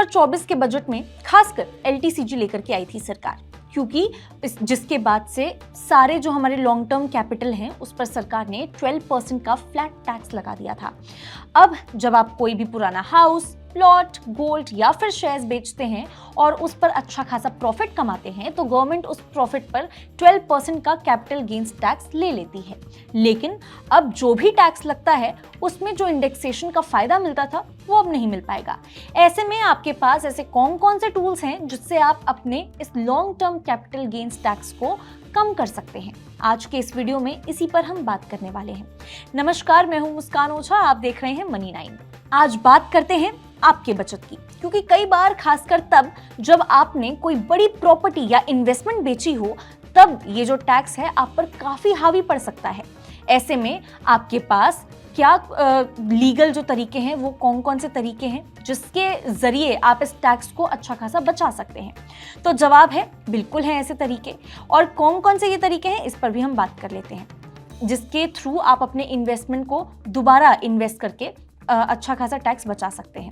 2024 के बजट में खासकर एलटीसीजी लेकर के आई थी सरकार, क्योंकि जिसके बाद से सारे जो हमारे लॉन्ग टर्म कैपिटल हैं उस पर सरकार ने 12% का फ्लैट टैक्स लगा दिया था। अब जब आप कोई भी पुराना हाउस, प्लॉट, गोल्ड या फिर शेयर्स बेचते हैं और उस पर अच्छा खासा प्रॉफिट कमाते हैं तो गवर्नमेंट उस प्रॉफिट पर 12% का कैपिटल गेन्स टैक्स ले लेती है। लेकिन अब जो भी टैक्स लगता है उसमें जो इंडेक्सेशन का फायदा मिलता था वो अब नहीं मिल पाएगा। ऐसे में आपके पास ऐसे कौन कौन से टूल्स हैं जिससे आप अपने इस long term capital gains tax को कम कर सकते हैं? आज के इस वीडियो में इसी पर हम बात करने वाले हैं। नमस्कार, मैं हूं मुस्कान ओझा, आप देख रहे हैं मनी 9। आज बात करते हैं आपके बचत की, क्योंकि कई बार खासकर तब जब आपने कोई बड़ी प्रॉपर्टी या इन्वेस्टमेंट बेची हो तब ये जो टैक्स है आप पर काफी हावी पड़ सकता है। ऐसे में आपके पास क्या लीगल जो तरीके हैं वो कौन कौन से तरीके हैं जिसके जरिए आप इस टैक्स को अच्छा खासा बचा सकते हैं? तो जवाब है बिल्कुल है ऐसे तरीके। और कौन कौन से ये तरीके हैं इस पर भी हम बात कर लेते हैं, जिसके थ्रू आप अपने इन्वेस्टमेंट को दोबारा इन्वेस्ट करके अच्छा खासा टैक्स बचा सकते हैं।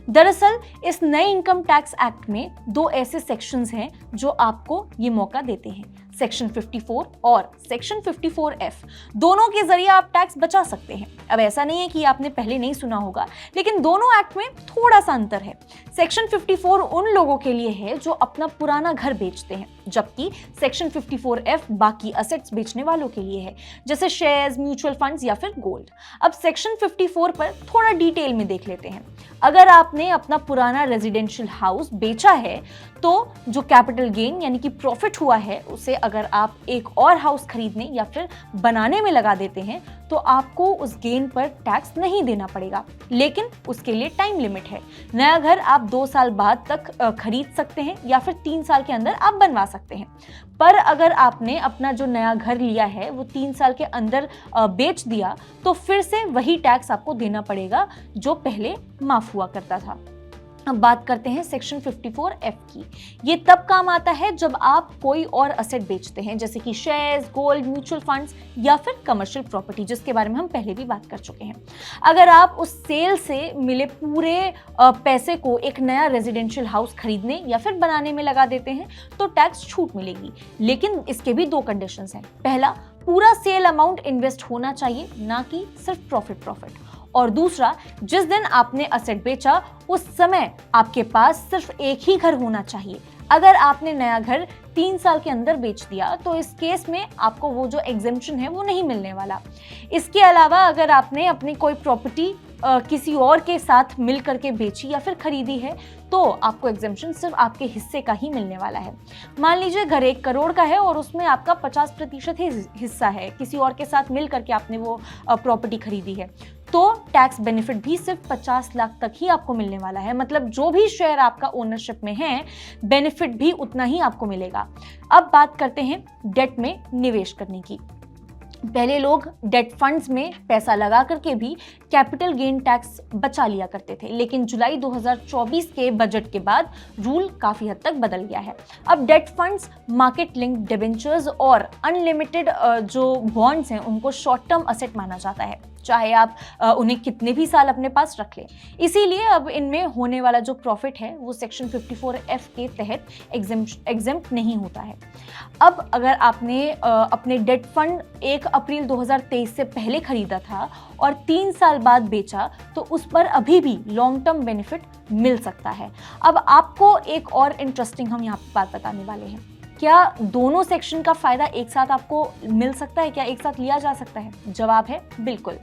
दरअसल इस नए इनकम टैक्स एक्ट में दो ऐसे सेक्शंस हैं जो आपको ये मौका देते हैं, सेक्शन 54 और सेक्शन 54F। दोनों के जरिए आप टैक्स बचा सकते हैं। अब ऐसा नहीं है कि आपने पहले नहीं सुना होगा, लेकिन दोनों एक्ट में थोड़ा सा अंतर है। सेक्शन 54 उन लोगों के लिए है जो अपना पुराना घर बेचते हैं, जबकि सेक्शन 54F बाकी असेट्स बेचने वालों के लिए है, जैसे शेयर्स, म्यूचुअल फंड्स या फिर गोल्ड। अब सेक्शन 54 पर थोड़ा डिटेल में देख लेते हैं। अगर आपने अपना पुराना रेजिडेंशियल हाउस बेचा है तो जो कैपिटल गेन यानी कि प्रॉफिट हुआ है उसे अगर आप एक और हाउस खरीदने या फिर बनाने में लगा देते हैं तो आपको उस गेन पर टैक्स नहीं देना पड़ेगा, लेकिन उसके लिए टाइम लिमिट है। नया घर आप 2 साल बाद तक खरीद सकते हैं या फिर 3 साल के अंदर आप बनवा सकते हैं। पर अगर आपने अपना जो नया घर लिया है वो 3 साल के अंदर बेच दिया तो फिर से वही टैक्स आपको देना पड़ेगा जो पहले माफ हुआ करता था। अब बात करते हैं सेक्शन 54F की। ये तब काम आता है जब आप कोई और असेट बेचते हैं, जैसे कि शेयर्स, गोल्ड, म्यूचुअल फंड्स या फिर कमर्शियल प्रॉपर्टी, जिसके बारे में हम पहले भी बात कर चुके हैं। अगर आप उस सेल से मिले पूरे पैसे को एक नया रेजिडेंशियल हाउस खरीदने या फिर बनाने में लगा देते हैं तो टैक्स छूट मिलेगी, लेकिन इसके भी 2 कंडीशंस हैं। पहला, पूरा सेल अमाउंट इन्वेस्ट होना चाहिए, ना कि सिर्फ प्रॉफिट। और दूसरा, जिस दिन आपने असेट बेचा उस समय आपके पास सिर्फ एक ही घर होना चाहिए। अगर आपने नया घर 3 साल के अंदर बेच दिया तो इस केस में आपको वो जो एग्जेम्पशन है वो नहीं मिलने वाला। इसके अलावा अगर आपने अपनी कोई प्रॉपर्टी किसी और के साथ मिल करके बेची या फिर खरीदी है तो आपको एग्जेम्पशन सिर्फ आपके हिस्से का ही मिलने वाला है। मान लीजिए घर 1 करोड़ का है और उसमें आपका 50% ही हिस्सा है, किसी और के साथ मिल करके आपने वो प्रॉपर्टी खरीदी है, तो टैक्स बेनिफिट भी सिर्फ 50 लाख तक ही आपको मिलने वाला है। मतलब जो भी शेयर आपका ओनरशिप में है, बेनिफिट भी उतना ही आपको मिलेगा। अब बात करते हैं डेट में निवेश करने की। पहले लोग डेट फंड्स में पैसा लगा करके भी कैपिटल गेन टैक्स बचा लिया करते थे, लेकिन जुलाई 2024 के बजट के बाद रूल काफी हद तक बदल गया है। अब date funds, market linked debentures और अनलिमिटेड जो बॉन्ड्स हैं उनको शॉर्ट टर्म असेट माना जाता है, चाहे आप उन्हें कितने भी साल अपने पास रख लें। इसीलिए अब इनमें होने वाला जो प्रॉफिट है वो सेक्शन 54F के तहत एग्जेम्प्ट नहीं होता है। अब अगर आपने अपने डेट फंड 1 अप्रैल 2023 से पहले खरीदा था और 3 साल बाद बेचा तो उस पर अभी भी लॉन्ग टर्म बेनिफिट मिल सकता है। अब आपको एक और इंटरेस्टिंग हम यहाँ पर बात बताने वाले हैं। क्या दोनों सेक्शन का फायदा एक साथ आपको मिल सकता है? क्या एक साथ लिया जा सकता है? जवाब है बिल्कुल।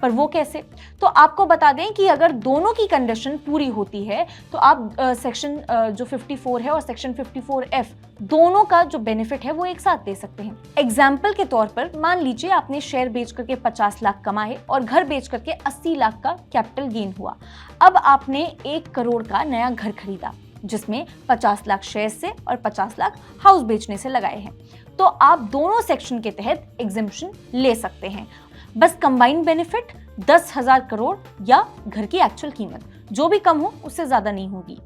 पर वो कैसे? तो आपको बता दें कि अगर दोनों की कंडीशन पूरी होती है तो आप सेक्शन जो 54 है और सेक्शन 54F दोनों का जो बेनिफिट है वो एक साथ दे सकते हैं। एग्जाम्पल के तौर पर मान लीजिए आपने शेयर बेच करके 50 लाख कमाए और घर बेच करके 80 लाख का कैपिटल गेन हुआ। अब आपने 1 करोड़ का नया घर खरीदा जिसमें 50 लाख शेयर से और 50 लाख हाउस बेचने से लगाए हैं, तो आप दोनों सेक्शन के तहत एग्जेम्पशन ले सकते हैं। बस कंबाइंड बेनिफिट 10,000 करोड़ या घर की एक्चुअल कीमत जो भी कम हो उससे ज्यादा नहीं होगी।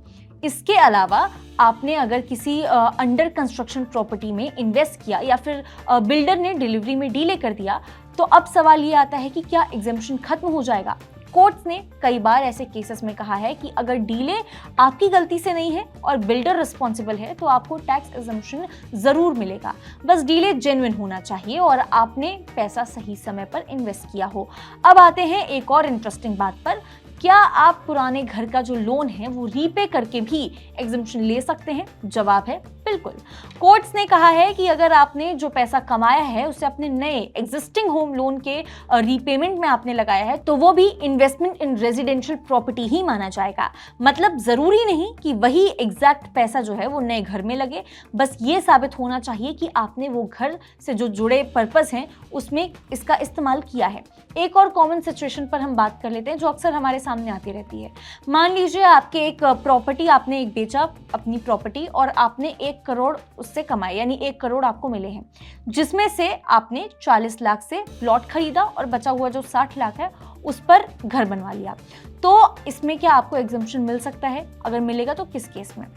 इसके अलावा आपने अगर किसी अंडर कंस्ट्रक्शन प्रॉपर्टी में इन्वेस्ट किया या फिर बिल्डर ने डिलीवरी में डिले कर दिया, तो अब सवाल ये आता है कि क्या एग्जेम्पशन खत्म हो जाएगा? कोर्ट्स ने कई बार ऐसे केसेस में कहा है कि अगर डीले आपकी गलती से नहीं है और बिल्डर रिस्पॉन्सिबल है तो आपको टैक्स एग्जम्पशन जरूर मिलेगा। बस डीले जेन्युइन होना चाहिए और आपने पैसा सही समय पर इन्वेस्ट किया हो। अब आते हैं एक और इंटरेस्टिंग बात पर, क्या आप पुराने घर का जो लोन है वो रीपे करके भी एग्जम्पशन ले सकते हैं? जवाब है बिल्कुल। कोर्ट्स ने कहा है कि अगर आपने जो पैसा कमाया है उसे अपने नए एग्जिस्टिंग होम लोन के रीपेमेंट में आपने लगाया है तो वो भी इन्वेस्टमेंट इन रेजिडेंशियल प्रॉपर्टी ही माना जाएगा। मतलब जरूरी नहीं कि वही एग्जैक्ट पैसा जो है वो नए घर में लगे, बस ये साबित होना चाहिए कि आपने वो घर से जो जुड़े पर्पस हैं उसमें इसका इस्तेमाल किया है। एक और कॉमन सिचुएशन पर हम बात कर लेते हैं जो अक्सर हमारे सामने आती रहती है। मान लीजिए आपके एक प्रॉपर्टी आपने एक बेचा अपनी प्रॉपर्टी और आपने 1 करोड़ उससे कमाए, यानी 1 करोड़ आपको मिले हैं, जिसमें से आपने 40 लाख से प्लॉट खरीदा और बचा हुआ जो 60 लाख है उस पर घर बनवा लिया। तो इसमें क्या आपको एग्जम्पशन मिल सकता है? अगर मिलेगा तो किस केस में,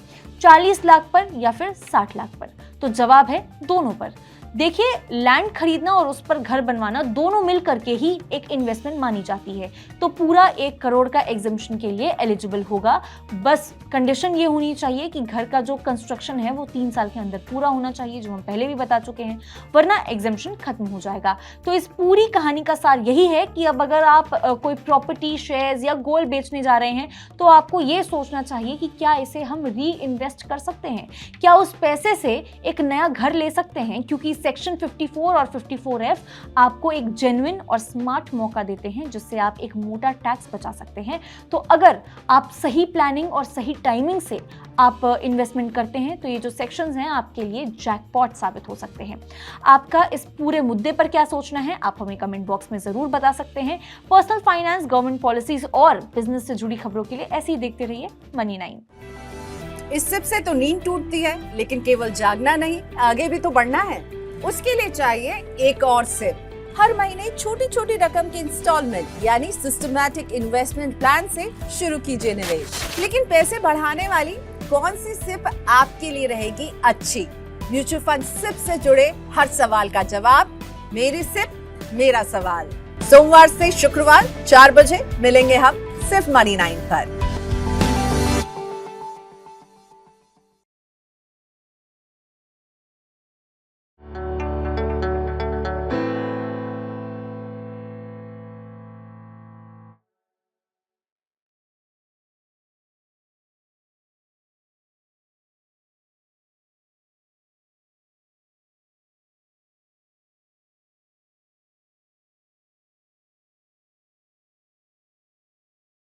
40 लाख पर या फिर 60 लाख पर? तो जवाब है दोनों पर। देखिए, लैंड खरीदना और उस पर घर बनवाना दोनों मिल करके ही एक इन्वेस्टमेंट मानी जाती है, तो पूरा 1 करोड़ का एग्जम्पशन के लिए एलिजिबल होगा। बस कंडीशन ये होनी चाहिए कि घर का जो कंस्ट्रक्शन है वो 3 साल के अंदर पूरा होना चाहिए, जो हम पहले भी बता चुके हैं, वरना एग्जम्पशन खत्म हो जाएगा। तो इस पूरी कहानी का सार यही है कि अब अगर आप कोई प्रॉपर्टी, शेयर्स या गोल्ड बेचने जा रहे हैं तो आपको ये सोचना चाहिए कि क्या इसे हम री इन्वेस्ट कर सकते हैं, क्या उस पैसे से एक नया घर ले सकते हैं, क्योंकि सेक्शन 54 और 54F आपको एक जेन्युइन और स्मार्ट मौका देते हैं जिससे आप एक मोटा टैक्स बचा सकते हैं। तो अगर आप सही प्लानिंग और सही टाइमिंग से आप इन्वेस्टमेंट करते हैं तो ये जो सेक्शंस हैं आपके लिए जैकपॉट साबित हो सकते हैं। आपका इस पूरे मुद्दे पर क्या सोचना है आप हमें कमेंट बॉक्स में जरूर बता सकते हैं। पर्सनल फाइनेंस, गवर्नमेंट पॉलिसीज और बिजनेस से जुड़ी खबरों के लिए ऐसे ही देखते रहिए मनी 9। इस सिप से तो नींद टूटती है, लेकिन केवल जागना नहीं, आगे भी तो बढ़ना है। उसके लिए चाहिए एक और सिप। हर महीने छोटी छोटी रकम की इंस्टॉलमेंट यानी सिस्टमैटिक इन्वेस्टमेंट प्लान से शुरू कीजिए निवेश। लेकिन पैसे बढ़ाने वाली कौन सी सिप आपके लिए रहेगी अच्छी? म्यूचुअल फंड सिप से जुड़े हर सवाल का जवाब मेरी सिप मेरा सवाल। सोमवार से शुक्रवार 4 बजे मिलेंगे हम सिर्फ मनी 9 पर।